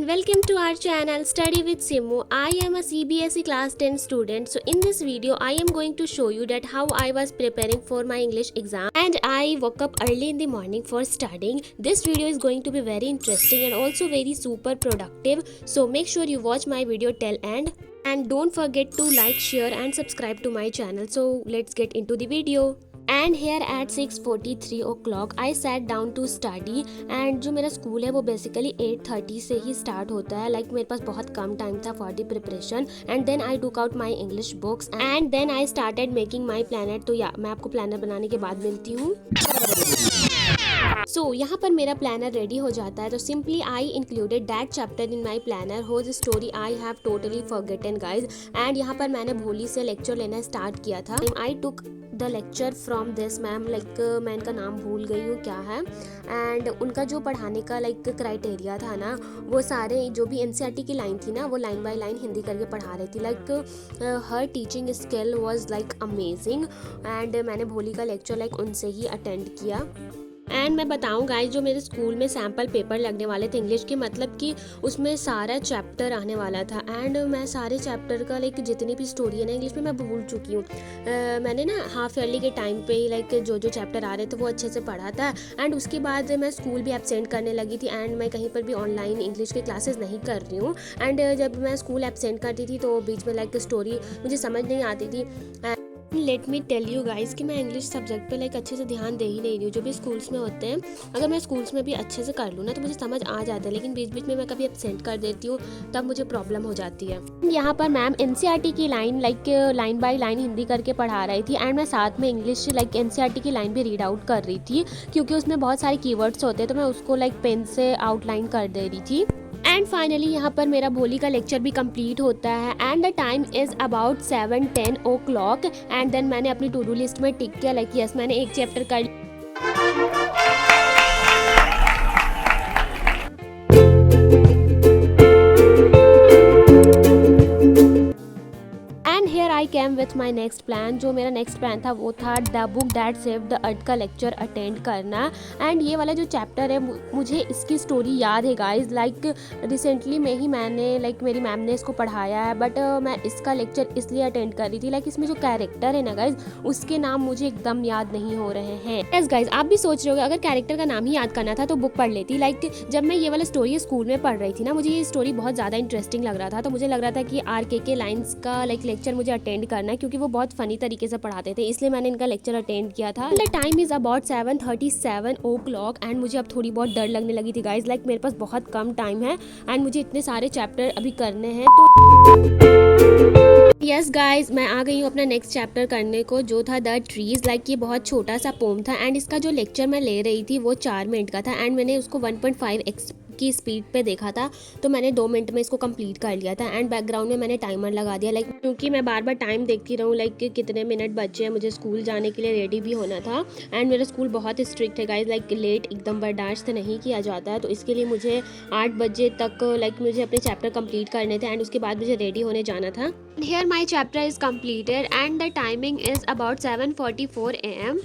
Welcome to our channel Study with Simmu. I am a CBSE class 10 student. So in this video I am going to show you that how I was preparing for my English exam, and I woke up early in the morning for studying. This video is going to be very interesting and also very super productive. So make sure you watch my video till end, and don't forget to like, share and subscribe to my channel. So let's get into the video. And here at 6:43 o'clock I sat down to study. And जो मेरा school है वो basically 8:30 से ही start होता है। Like मेरे पास बहुत कम टाइम था for the preparation. And then I took out my English books and then I started making my planner. तो या मैं आपको प्लानर बनाने के बाद मिलती हूँ। सो यहाँ पर मेरा प्लानर रेडी हो जाता है। तो simply I included that chapter in my planner whose story I have totally forgotten guys. And यहाँ पर मैंने भोली से लेक्चर लेना स्टार्ट किया था। I took the lecture from this ma'am. Like मैं इनका नाम भूल गई हूँ क्या है। एंड उनका जो पढ़ाने का लाइक क्राइटेरिया था ना, वो सारे जो भी एनसीईआरटी की लाइन थी ना, वो लाइन बाय लाइन हिंदी करके पढ़ा रही थी। Like her teaching skill was like amazing. And मैंने भोली का लेक्चर लाइक उनसे ही अटेंड किया। एंड मैं बताऊँ गाइस, जो मेरे स्कूल में सैम्पल पेपर लगने वाले थे इंग्लिश के, मतलब कि उसमें सारा चैप्टर आने वाला था। एंड मैं सारे चैप्टर का लाइक जितनी भी स्टोरी है ना इंग्लिश में मैं भूल चुकी हूँ। मैंने ना हाफ ईयरली के टाइम पे ही लाइक जो जो चैप्टर आ रहे थे वो अच्छे से पढ़ा था। एंड उसके बाद मैं स्कूल भी एब्सेंट करने लगी थी। एंड मैं कहीं पर भी ऑनलाइन इंग्लिश के क्लासेस नहीं कर रही हूँ। एंड जब मैं स्कूल एब्सेंट करती थी तो बीच में लाइक स्टोरी मुझे समझ नहीं आती थी। Let me tell you guys कि मैं इंग्लिश सब्जेक्ट पे लाइक अच्छे से ध्यान दे ही नहीं रही हूँ। जो भी स्कूल्स में होते हैं, अगर मैं स्कूल्स में भी अच्छे से कर लूँ ना तो मुझे समझ आ जाता है, लेकिन बीच बीच में मैं कभी एब्सेंट कर देती हूँ तब मुझे प्रॉब्लम हो जाती है। यहाँ पर मैम एनसीईआरटी की line like line by line Hindi करके पढ़ा रही थी। एंड मैं साथ में इंग्लिश लाइक एनसीईआरटी की लाइन भी रीड आउट कर रही थी, क्योंकि उसमें बहुत सारे कीवर्ड्स होते हैं तो मैं उसको लाइक पेन से आउटलाइन कर दे रही थी। एंड फाइनली यहाँ पर मेरा भोली का लेक्चर भी कंप्लीट होता है। And the time is about 7:10 o'clock। And then मैंने अपनी टू डू लिस्ट में टिक किया लाइक यस मैंने एक चैप्टर कर I came with my next plan. जो मेरा नेक्स्ट प्लान था वो था the book that saved the earth का लेक्चर अटेंड करना। एंड ये वाला जो चैप्टर है मुझे इसकी स्टोरी याद है गाइज। लाइक रिसेंटली में ही मैंने लाइक मेरी मैम ने इसको पढ़ाया है, बट मैं इसका लेक्चर इसलिए अटेंड कर रही थी लाइक इसमें जो कैरेक्टर है ना गाइज उसके नाम मुझे एकदम याद नहीं हो रहे हैं। यस गाइज, आप भी सोच रहे होगे अगर कैरेक्टर का नाम ही याद करना था तो बुक पढ़ लेती। लाइक जब मैं ये वाला स्टोरी स्कूल में पढ़ रही थी ना, मुझे ये स्टोरी बहुत ज़्यादा इंटरेस्टिंग लग रहा था। तो मुझे लग रहा था कि RKK लाइन्स का लाइक लेक्चर मुझे अटेंड करना है, क्योंकि वो बहुत फनी तरीके से पढ़ाते थे, इसलिए मैंने इनका लेक्चर अटेंड किया था। The time is about 7:37 o'clock। And मुझे अब थोड़ी बहुत डर लगने लगी थी गाइज। लाइक मेरे पास बहुत कम टाइम है एंड मुझे इतने सारे चैप्टर अभी करने हैं। तो यस गाइज, मैं आ गई हूँ अपना नेक्स्ट चैप्टर करने को, जो था द ट्रीज। लाइक ये बहुत छोटा सा पोम था एंड इसका जो लेक्चर मैं ले रही थी वो 4 मिनट का था। एंड मैंने उसको 1.5x की स्पीड पे देखा था, तो मैंने 2 मिनट में इसको कंप्लीट कर लिया था। एंड बैकग्राउंड में मैंने टाइमर लगा दिया, लाइक क्योंकि मैं बार बार टाइम देखती रहूँ लाइक कितने मिनट बचे हैं, मुझे स्कूल जाने के लिए रेडी भी होना था। एंड मेरा स्कूल बहुत स्ट्रिक्ट है गाइज, लाइक लेट एकदम बर्दाश्त नहीं किया जाता है। तो इसके लिए मुझे 8 बजे तक लाइक मुझे अपने चैप्टर कंप्लीट करने थे एंड उसके बाद मुझे रेडी होने जाना था। Here my chapter is completed and the timing is about 7:44 AM.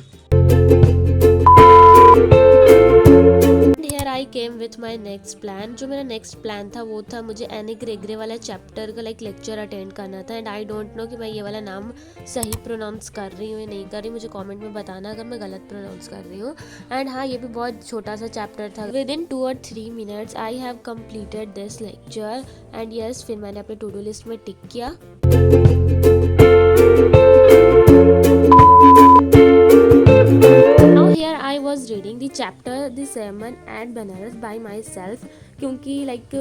Here I came with my next plan. जो मेरा नेक्स्ट प्लान था वो था मुझे एनी ग्रेगरे वाला चैप्टर का लाइक लेक्चर अटेंड करना था। एंड आई डोंट नो कि मैं ये वाला नाम सही प्रोनाउंस कर रही हूँ या नहीं कर रही। मुझे कमेंट में बताना अगर मैं गलत प्रोनाउंस कर रही हूँ। एंड हाँ, ये भी बहुत छोटा सा चैप्टर था। With in 2 or 3 minutes I have completed this lecture. And yes, फिर मैंने अपने टू डू लिस्ट में टिक किया। I was reading the chapter The Sermon at Banaras by myself, क्योंकि लाइक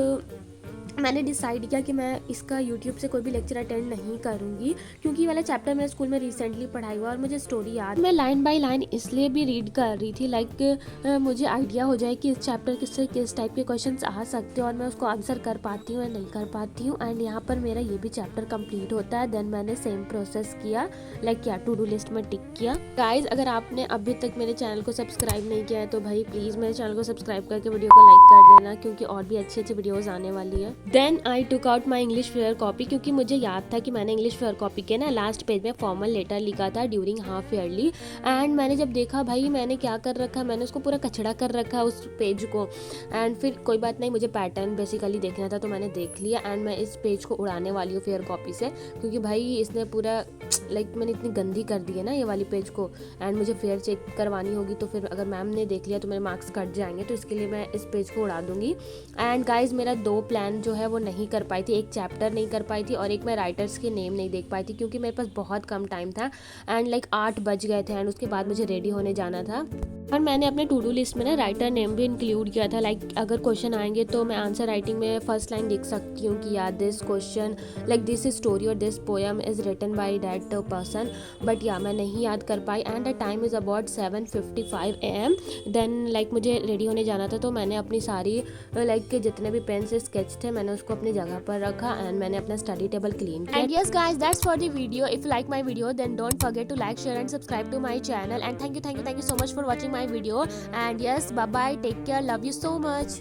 मैंने डिसाइड किया कि मैं इसका यूट्यूब से कोई भी लेक्चर अटेंड नहीं करूँगी, क्योंकि ये वाला चैप्टर मेरे स्कूल में रिसेंटली पढ़ाई हुआ और मुझे स्टोरी याद। मैं लाइन बाय लाइन इसलिए भी रीड कर रही थी लाइक मुझे आइडिया हो जाए कि इस चैप्टर से किस टाइप के क्वेश्चंस आ सकते हैं और मैं उसको आंसर कर पाती हूँ या नहीं कर पाती हूँ। एंड यहाँ पर मेरा ये भी चैप्टर कंप्लीट होता है। देन मैंने सेम प्रोसेस किया, लाइक क्या टू डू लिस्ट में टिक किया। गाइज, अगर आपने अभी तक मेरे चैनल को सब्सक्राइब नहीं किया है तो भाई प्लीज़ मेरे चैनल को सब्सक्राइब करके वीडियो को लाइक कर देना, क्योंकि और भी अच्छी अच्छी वीडियोज़ आने वाली है। Then I took out my English fair copy, क्योंकि मुझे याद था कि मैंने इंग्लिश फेयर कॉपी के ना लास्ट पेज में फॉर्मल लेटर लिखा था ड्यूरिंग हाफ ईयरली। एंड मैंने जब देखा भाई मैंने क्या कर रखा, मैंने उसको पूरा कचड़ा कर रखा उस पेज को। एंड फिर कोई बात नहीं, मुझे पैटर्न बेसिकली देखना था तो मैंने देख लिया। एंड मैं इस पेज को उड़ाने वाली हूँ फेयर कॉपी से, क्योंकि भाई इसने पूरा लाइक मैंने इतनी गंदी कर दी है ना ये वाली पेज को। एंड मुझे फेयर चेक करवानी होगी, तो फिर अगर मैम ने देख लिया तो मेरे मार्क्स कट जाएंगे, तो इसके लिए मैं इस पेज को उड़ा दूंगी। एंड गाइज मेरा 2 प्लान जो है वो नहीं कर पाई थी, एक चैप्टर नहीं कर पाई थी और एक मैं राइटर्स के नेम नहीं देख पाई थी, क्योंकि मेरे पास बहुत कम टाइम था। एंड लाइक 8 बज गए थे एंड उसके बाद मुझे रेडी होने जाना था। और मैंने अपने टू डू लिस्ट में ना राइटर नेम भी इंक्लूड किया था, लाइक अगर क्वेश्चन आएंगे तो मैं आंसर राइटिंग में फर्स्ट लाइन लिख सकती हूँ कि yeah this question like this story और this poem is written by that person. But yeah मैं नहीं याद कर पाई। And the time is about 7:55 AM। Then like मुझे रेडी होने जाना था, तो मैंने अपनी सारी लाइक जितने भी पेन से स्केच थे मैंने उसको अपनी जगह पर रखा एंड मैंने अपना स्टडी टेबल क्लीन किया। And yes guys, that's for the video. If you like my video then don't forget to like, share and subscribe to my channel. And thank you so much for watching my video. And yes, bye bye, take care, love you so much.